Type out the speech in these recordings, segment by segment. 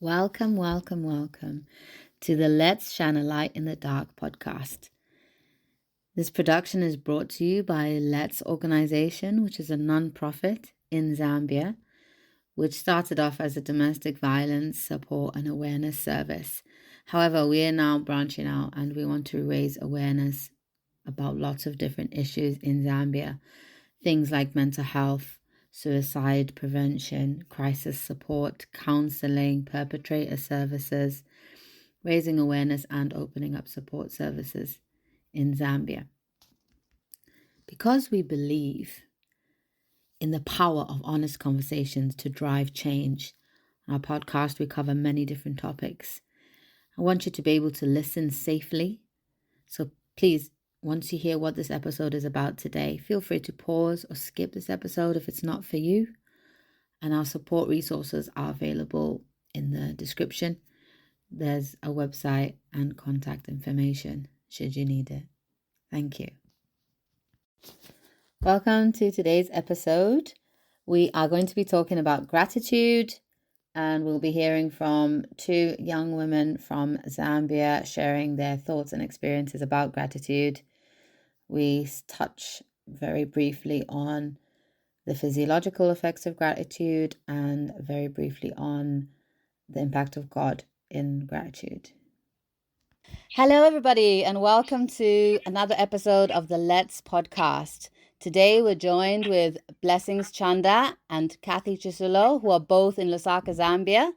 Welcome, welcome, welcome to the Let's Shine a Light in the Dark podcast. This production is brought to you by Let's Organization, which is a non-profit in Zambia, which started off as a domestic violence support and awareness service. However, we are now branching out and we want to raise awareness about lots of different issues in Zambia. Things like mental health, suicide prevention, crisis support, counseling, perpetrator services, raising awareness and opening up support services in Zambia. Because we believe in the power of honest conversations to drive change, on our podcast we cover many different topics. I want you to be able to listen safely. So please, once you hear what this episode is about today, feel free to pause or skip this episode if it's not for you. And our support resources are available in the description. There's a website and contact information should you need it. Thank you. Welcome to today's episode. We are going to be talking about gratitude, and we'll be hearing from two young women from Zambia sharing their thoughts and experiences about gratitude. We touch very briefly on the physiological effects of gratitude and very briefly on the impact of God in gratitude. Hello, everybody, and welcome to another episode of the Let's podcast. Today, we're joined with Blessings Chanda and Kathy Chisulo, who are both in Lusaka, Zambia.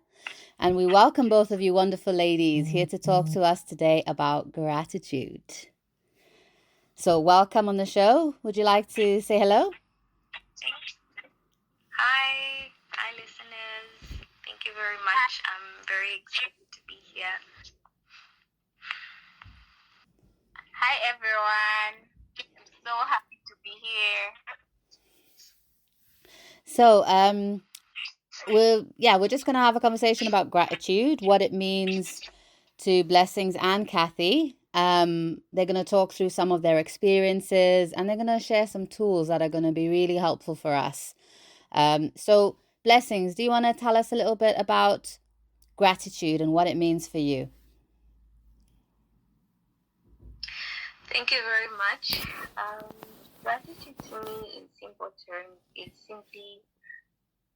And we welcome both of you wonderful ladies here to talk to us today about gratitude. So welcome on the show. Would you like to say hello? Hi listeners. Thank you very much. I'm very excited to be here. Hi everyone. I'm so happy to be here. So we're just going to have a conversation about gratitude, what it means to Blessings and Kathy. They're going to talk through some of their experiences and they're going to share some tools that are going to be really helpful for us. So Blessings, do you want to tell us a little bit about gratitude and what it means for you? Thank you very much. Gratitude to me in simple terms is simply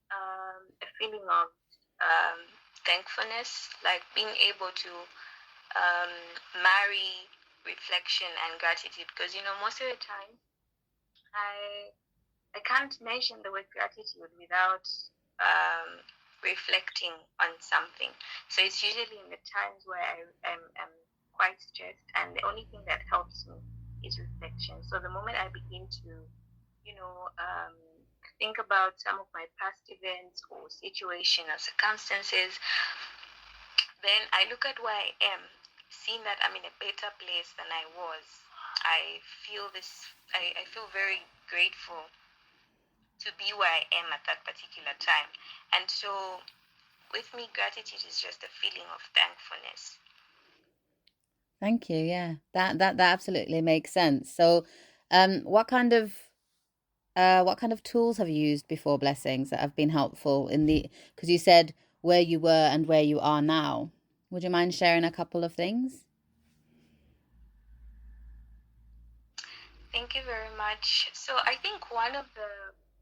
a feeling of thankfulness, like being able to marry reflection and gratitude, because most of the time I can't mention the word gratitude without reflecting on something. So it's usually in the times where I'm quite stressed, and the only thing that helps me is reflection. So the moment I begin to think about some of my past events or situation or circumstances, then I look at where I am, seeing that I'm in a better place than I was. I feel very grateful to be where I am at that particular time. And so with me, gratitude is just a feeling of thankfulness. Thank you. Yeah, that absolutely makes sense. So what kind of tools have you used before, Blessings, that have been helpful because you said where you were and where you are now? Would you mind sharing a couple of things? Thank you very much. So I think one of the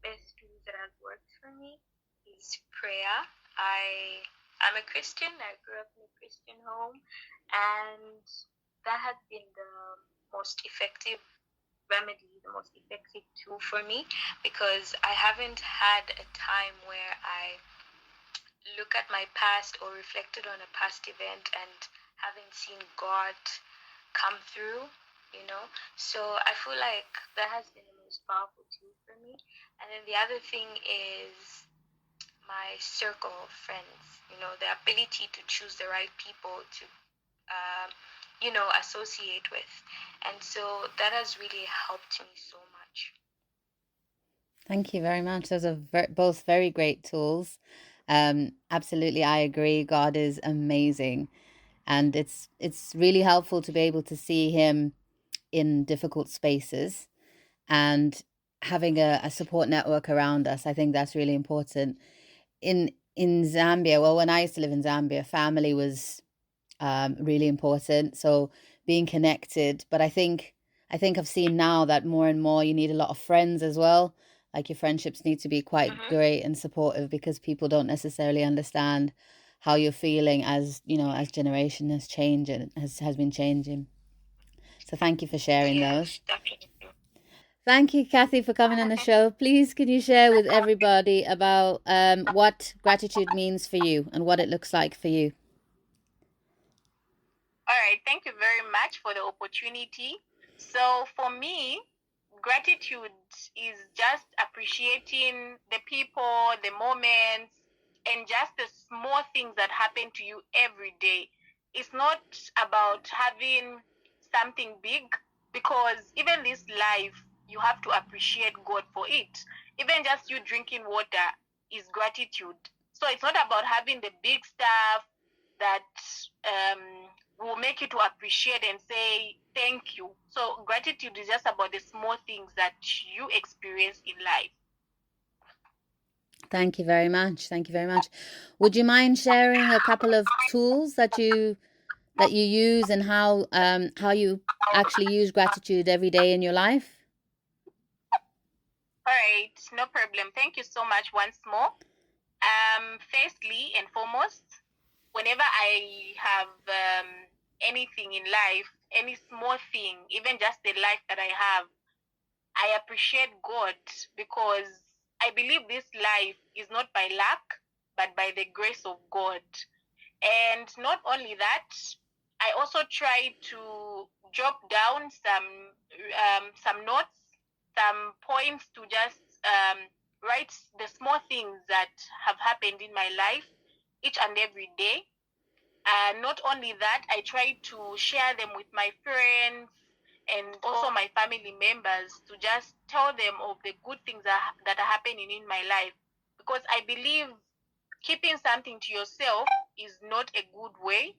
best tools that has worked for me is prayer. I'm a Christian. I grew up in a Christian home, and that has been the most effective remedy, the most effective tool for me, because I haven't had a time where I look at my past or reflected on a past event and haven't seen God come through, So I feel like that has been the most powerful tool for me. And then the other thing is my circle of friends, the ability to choose the right people to associate with. And so that has really helped me so much. Thank you very much. Those are both very great tools. Absolutely, I agree. God is amazing. And it's really helpful to be able to see him in difficult spaces and having a support network around us. I think that's really important. In in Zambia, well, when I used to live in Zambia, family was really important. So being connected, but I think I've seen now that more and more you need a lot of friends as well. Like your friendships need to be quite great and supportive because people don't necessarily understand how you're feeling as as generation has changed and has been changing. So thank you for sharing those. Yes, definitely. Thank you, Kathy, for coming on the show. Please, can you share with everybody about what gratitude means for you and what it looks like for you? All right, thank you very much for the opportunity. So for me, gratitude is just appreciating the people, the moments, and just the small things that happen to you every day. It's not about having something big, because even this life, you have to appreciate God for it. Even just you drinking water is gratitude. So it's not about having the big stuff that will make you to appreciate and say thank you. So gratitude is just about the small things that you experience in life. Thank you very much. Thank you very much. Would you mind sharing a couple of tools that you use and how you actually use gratitude every day in your life? All right, no problem. Thank you so much once more. Firstly and foremost, whenever I have anything in life, any small thing, even just the life that I have, I appreciate God, because I believe this life is not by luck, but by the grace of God. And not only that, I also try to jot down some notes, some points to just write the small things that have happened in my life each and every day. And not only that, I try to share them with my friends and also my family members, to just tell them of the good things that are happening in my life. Because I believe keeping something to yourself is not a good way,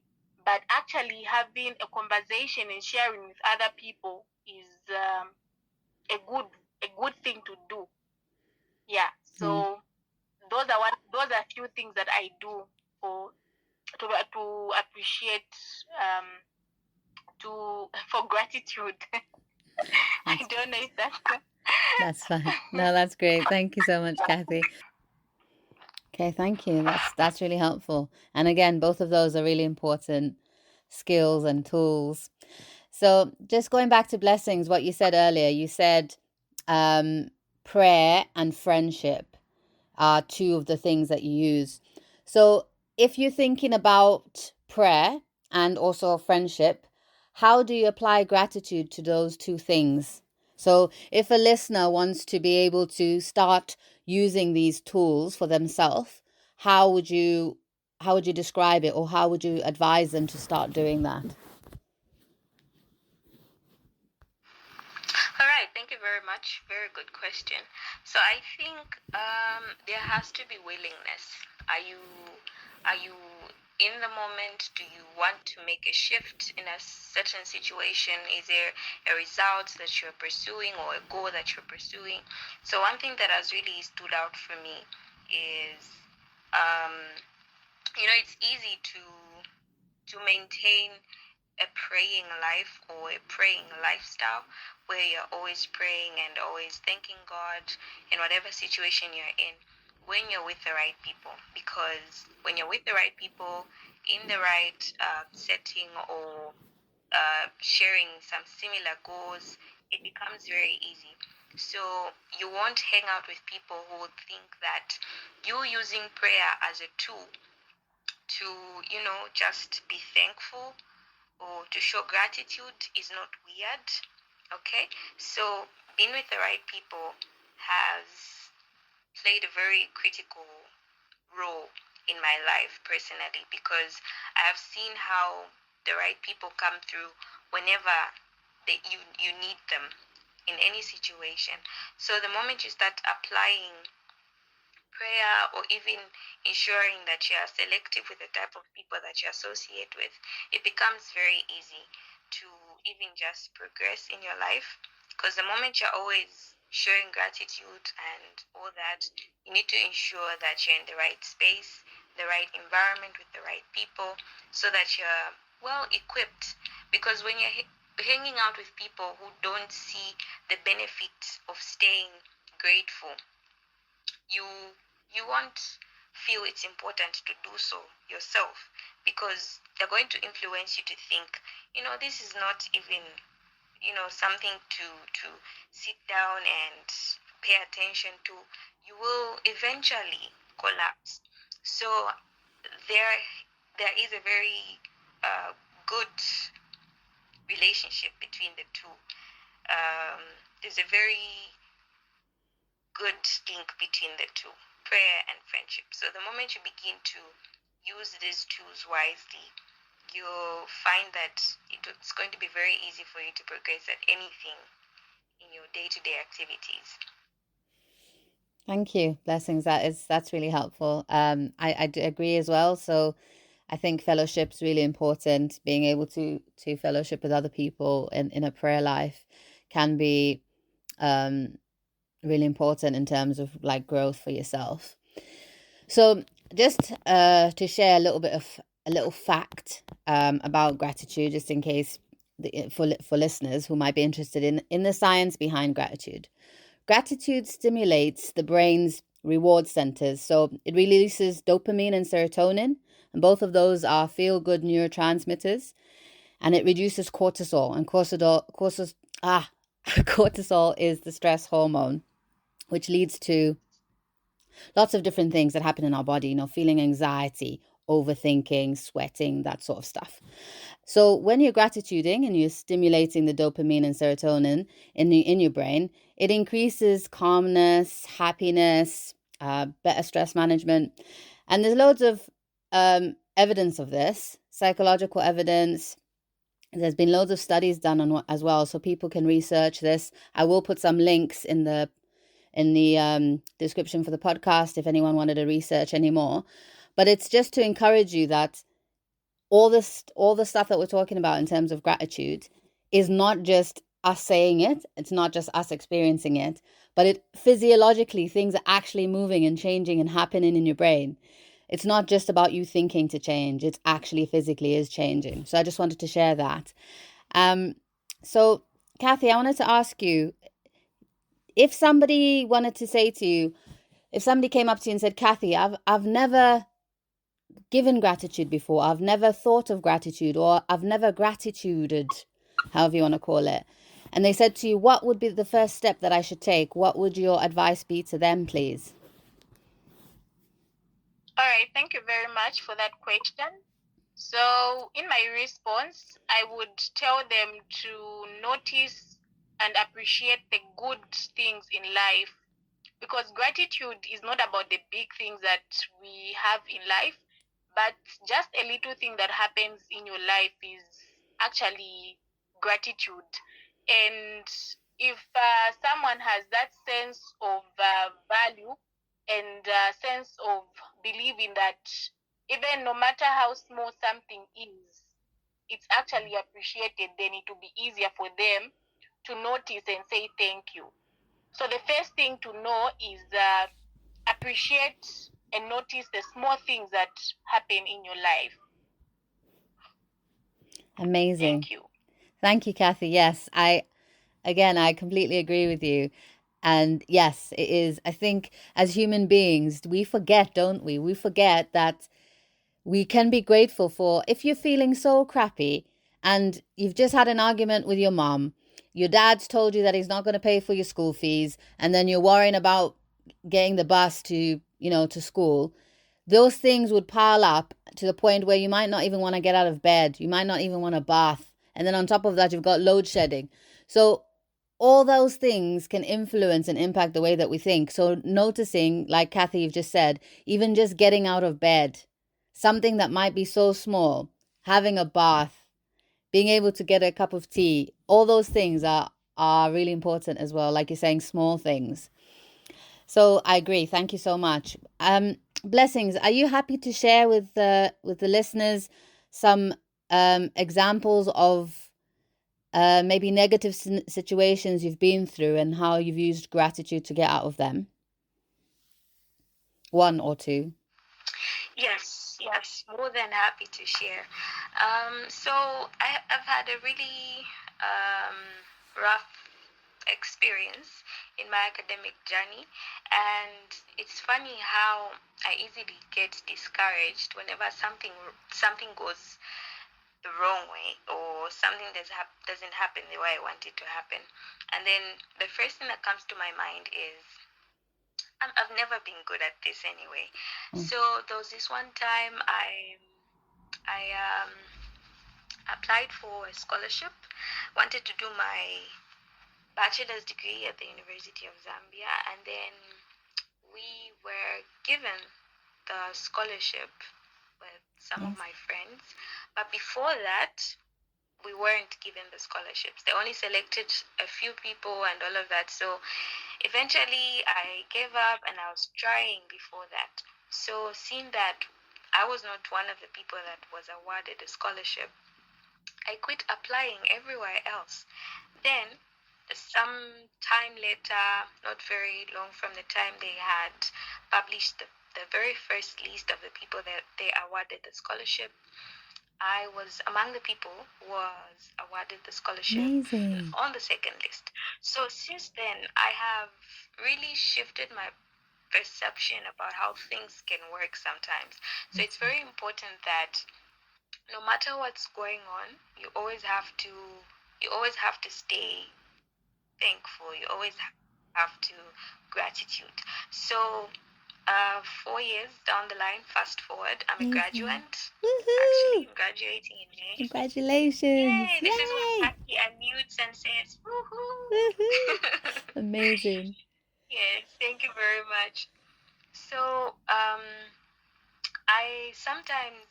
but actually having a conversation and sharing with other people is a good thing to do. Yeah. So those are few things that I do for to appreciate for gratitude. I don't know if That's fine. No, that's great. Thank you so much, Kathy. Okay, thank you. That's really helpful. And again, both of those are really important skills and tools. So, just going back to blessings, what you said earlier, you said prayer and friendship are two of the things that you use. So, if you're thinking about prayer and also friendship, how do you apply gratitude to those two things? So, if a listener wants to be able to start using these tools for themselves, how would you describe it, or how would you advise them to start doing that? All right, thank you very much. Very good question. So I think there has to be willingness. Are you in the moment? Do you want to make a shift in a certain situation? Is there a result that you're pursuing or a goal that you're pursuing? So one thing that has really stood out for me is it's easy to maintain a praying life or a praying lifestyle where you're always praying and always thanking God in whatever situation you're in, when you're with the right people. Because when you're with the right people in the right setting, or sharing some similar goals, it becomes very easy. So you won't hang out with people who would think that you using prayer as a tool to just be thankful or to show gratitude is not weird. Okay, so being with the right people has played a very critical role in my life personally, because I have seen how the right people come through whenever you need them in any situation. So the moment you start applying prayer, or even ensuring that you are selective with the type of people that you associate with, it becomes very easy to even just progress in your life. Because the moment you're always showing gratitude and all that, you need to ensure that you're in the right space, the right environment with the right people, so that you're well equipped. Because when you're hanging out with people who don't see the benefit of staying grateful, you you won't feel it's important to do so yourself, because they're going to influence you to think, this is not even, something to sit down and pay attention to. You will eventually collapse. So there is a very good relationship between the two. There's a very good link between the two, prayer and friendship. So the moment you begin to use these tools wisely, you'll find that it's going to be very easy for you to progress at anything in your day-to-day activities. Thank you. Blessings. That's really helpful. I do agree as well. So I think fellowship's really important. Being able to fellowship with other people in a prayer life can be really important in terms of like growth for yourself. So just to share a little fact about gratitude, just in case for listeners who might be interested in the science behind gratitude. Gratitude stimulates the brain's reward centers. So it releases dopamine and serotonin, and both of those are feel-good neurotransmitters. And it reduces cortisol. And cortisol is the stress hormone, which leads to lots of different things that happen in our body, feeling anxiety, overthinking, sweating, that sort of stuff. So when you're gratituding and you're stimulating the dopamine and serotonin in your brain, it increases calmness, happiness, better stress management. And there's loads of evidence of this, psychological evidence. There's been loads of studies done on as well, so people can research this. I will put some links in the description for the podcast if anyone wanted to research any more. But it's just to encourage you that all the stuff that we're talking about in terms of gratitude is not just us saying it. It's not just us experiencing it, but it physiologically, things are actually moving and changing and happening in your brain. It's not just about you thinking to change. It actually physically is changing. So I just wanted to share that. So Kathy, I wanted to ask you, if somebody wanted to say to you, if somebody came up to you and said, Kathy, I've never given gratitude before, I've never thought of gratitude, or I've never gratituded, however you want to call it, and they said to you, what would be the first step that I should take? What would your advice be to them, please? All right, thank you very much for that question. So in my response, I would tell them to notice and appreciate the good things in life, because gratitude is not about the big things that we have in life, but just a little thing that happens in your life is actually gratitude. And if someone has that sense of value and sense of believing that even no matter how small something is, it's actually appreciated, then it will be easier for them to notice and say thank you. So the first thing to know is appreciate and notice the small things that happen in your life. Amazing. Thank you. Thank you, Kathy. Yes, I completely agree with you. And yes, it is. I think as human beings, we forget, don't we? We forget that we can be grateful for, if you're feeling so crappy and you've just had an argument with your mom, your dad's told you that he's not going to pay for your school fees, and then you're worrying about getting the bus to school. Those things would pile up to the point where you might not even want to get out of bed. You might not even want to bath. And then on top of that, you've got load shedding. So all those things can influence and impact the way that we think. So noticing, like Kathy, you've just said, even just getting out of bed, something that might be so small, having a bath, being able to get a cup of tea, all those things are really important as well. Like you're saying, small things. So I agree. Thank you so much. Blessings, are you happy to share with the listeners some examples of maybe negative situations you've been through and how you've used gratitude to get out of them? One or two. Yes, more than happy to share. So I've had a really rough experience in my academic journey, and it's funny how I easily get discouraged whenever something goes the wrong way, or something doesn't happen the way I want it to happen. And then the first thing that comes to my mind is I've never been good at this anyway. So there was this one time I applied for a scholarship, wanted to do my bachelor's degree at the University of Zambia, and then we were given the scholarship with some of my friends. But before that, we weren't given the scholarships. They only selected a few people and all of that. So eventually I gave up, and I was trying before that. So seeing that I was not one of the people that was awarded a scholarship, I quit applying everywhere else. Then some time later, not very long from the time they had published the very first list of the people that they awarded the scholarship, I was among the people who was awarded the scholarship. Amazing. On the second list. So since then, I have really shifted my perception about how things can work sometimes. So it's very important that no matter what's going on, you always have to stay thankful. You always have to gratitude. So 4 years down the line, fast forward, I'm a graduate. Actually, I'm graduating in May. Congratulations! Yay! This is when Aki unmutes and says, woohoo! Amazing. Yes, thank you very much. So I sometimes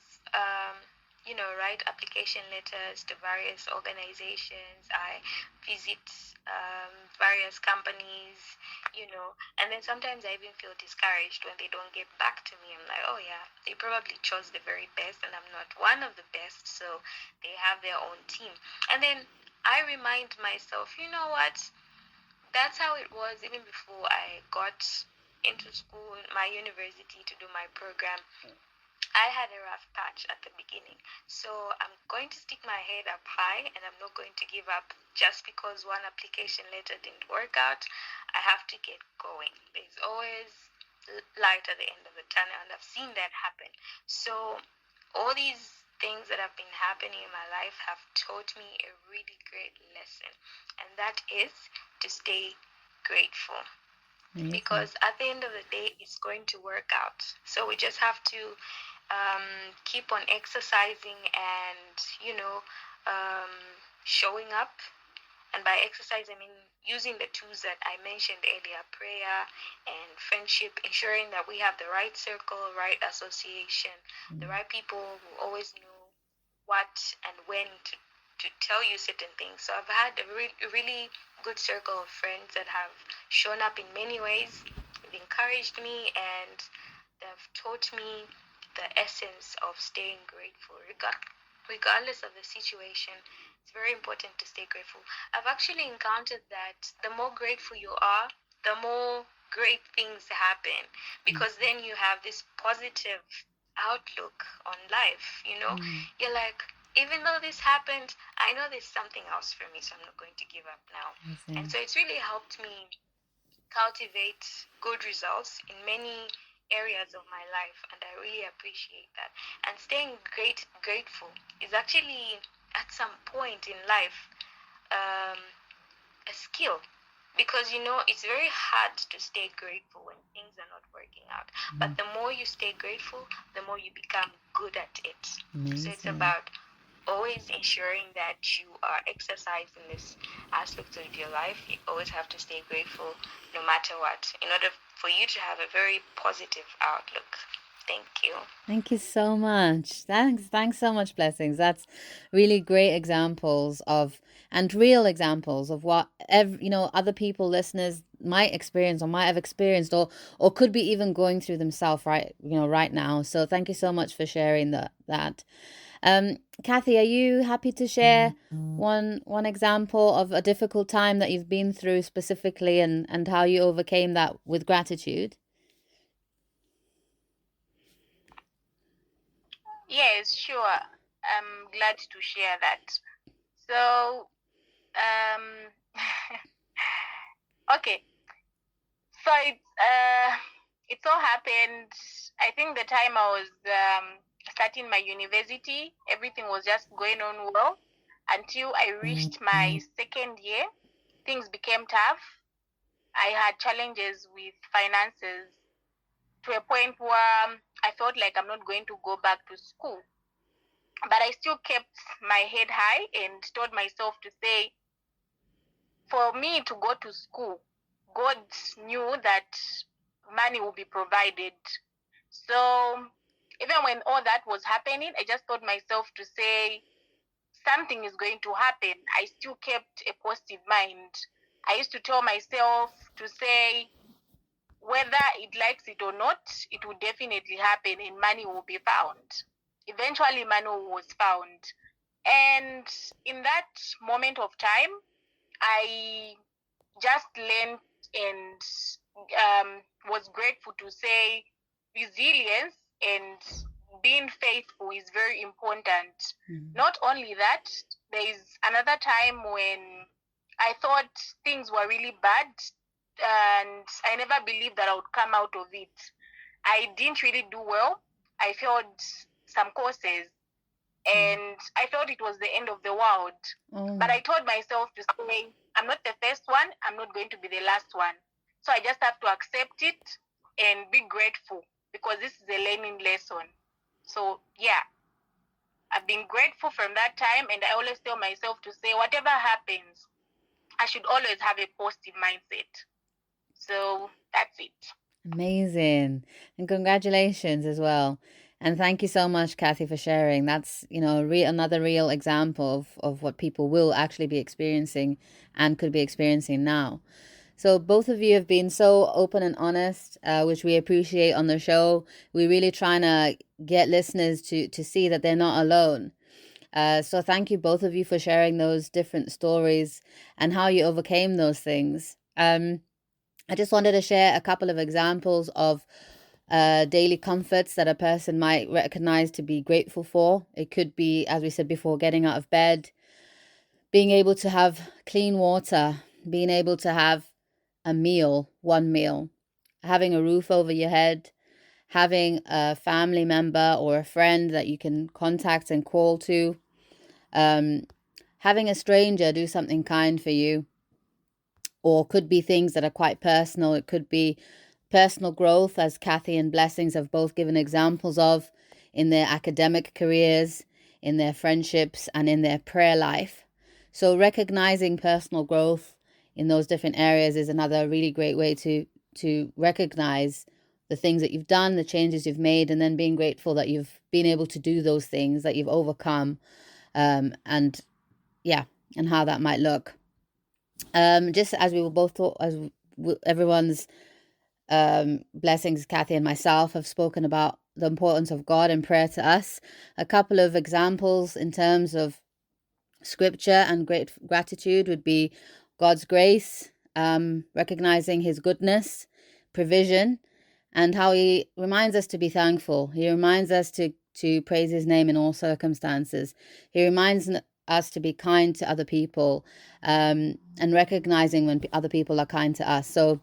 write application letters to various organizations. I visit various companies, and then sometimes I even feel discouraged when they don't get back to me. I'm like, oh yeah, they probably chose the very best, and I'm not one of the best, so they have their own team. And then I remind myself, you know what? That's how it was even before I got into school, my university, to do my program. I had a rough patch at the beginning. So I'm going to stick my head up high, and I'm not going to give up just because one application letter didn't work out. I have to get going. There's always light at the end of the tunnel, and I've seen that happen. So all these things that have been happening in my life have taught me a really great lesson, and that is to stay grateful. Because at the end of the day, it's going to work out. So we just have to keep on exercising and showing up. And by exercise, I mean using the tools that I mentioned earlier: prayer and friendship, ensuring that we have the right circle, right association, the right people who always know what and when to tell you certain things. So I've had a really good circle of friends that have shown up in many ways. They've encouraged me, and they've taught me the essence of staying grateful, regardless of the situation. It's very important to stay grateful. I've actually encountered that the more grateful you are, the more great things happen, because then you have this positive outlook on life. You're like, even though this happened, I know there's something else for me, so I'm not going to give up now. And so it's really helped me cultivate good results in many areas of my life, and I really appreciate that. And staying grateful is actually, at some point in life, a skill, because it's very hard to stay grateful when things are not working out. But the more you stay grateful, the more you become good at it. So it's about always ensuring that you are exercising this aspect of your life. You always have to stay grateful no matter what, in order for you to have a very positive outlook. Thank you. Thank you so much. Thanks so much, Blessings. That's really great examples of, and real examples of what other people, listeners, might experience or might have experienced, or could be even going through themselves right now. So thank you so much for sharing that. Kathy, are you happy to share one example of a difficult time that you've been through specifically, and how you overcame that with gratitude? Yes, sure. I'm glad to share that. So, okay. So it so happened. I think the time I was starting my university, everything was just going on well until I reached my second year. Things became tough. I had challenges with finances to a point where I felt like I'm not going to go back to school. But I still kept my head high and told myself to say, for me to go to school, God knew that money will be provided. So even when all that was happening, I just told myself to say, something is going to happen. I still kept a positive mind. I used to tell myself to say, whether it likes it or not, it will definitely happen and money will be found. Eventually, money was found. And in that moment of time, I just learned and was grateful to say resilience and being faithful is very important. Not only that, there is another time when I thought things were really bad and I never believed that I would come out of it. I didn't really do well. I failed some courses and I thought it was the end of the world. But I told myself to say, I'm not the first one, I'm not going to be the last one. So I just have to accept it and be grateful because this is a learning lesson. So yeah, I've been grateful from that time, and I always tell myself to say, whatever happens, I should always have a positive mindset. So that's it. Amazing. And congratulations as well. And thank you so much, Kathy, for sharing. That's, another real example of what people will actually be experiencing and could be experiencing now. So both of you have been so open and honest, which we appreciate on the show. We're really trying to get listeners to see that they're not alone. So thank you both of you for sharing those different stories and how you overcame those things. I just wanted to share a couple of examples of daily comforts that a person might recognize to be grateful for. It could be, as we said before, getting out of bed, being able to have clean water, being able to have a meal, one meal, having a roof over your head, having a family member or a friend that you can contact and call to, having a stranger do something kind for you, or could be things that are quite personal. It could be personal growth, as Kathy and Blessings have both given examples of in their academic careers, in their friendships, and in their prayer life. So recognizing personal growth in those different areas is another really great way to recognize the things that you've done, the changes you've made, and then being grateful that you've been able to do those things, that you've overcome, and how that might look. Just as we were both thought, as everyone's Blessings, Kathy and myself have spoken about the importance of God and prayer to us. A couple of examples in terms of scripture and gratitude would be God's grace, recognizing his goodness, provision, and how he reminds us to be thankful. He reminds us to praise his name in all circumstances. He reminds us to be kind to other people, and recognizing when other people are kind to us. So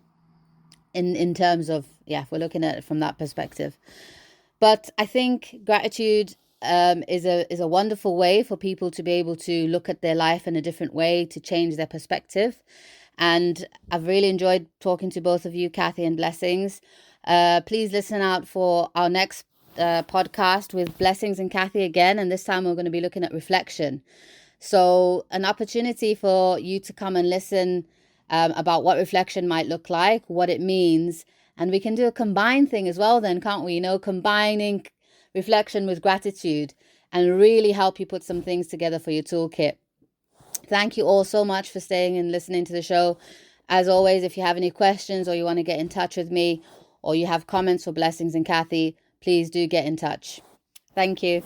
in terms of, if we're looking at it from that perspective. But I think gratitude is a wonderful way for people to be able to look at their life in a different way, to change their perspective. And I've really enjoyed talking to both of you, Kathy and Blessings. Please listen out for our next podcast with Blessings and Kathy again. And this time we're going to be looking at reflection. So an opportunity for you to come and listen about what reflection might look like, what it means. And we can do a combined thing as well then, can't we? Combining reflection with gratitude and really help you put some things together for your toolkit. Thank you all so much for staying and listening to the show. As always, if you have any questions or you want to get in touch with me or you have comments for Blessings and Kathy, please do get in touch. Thank you.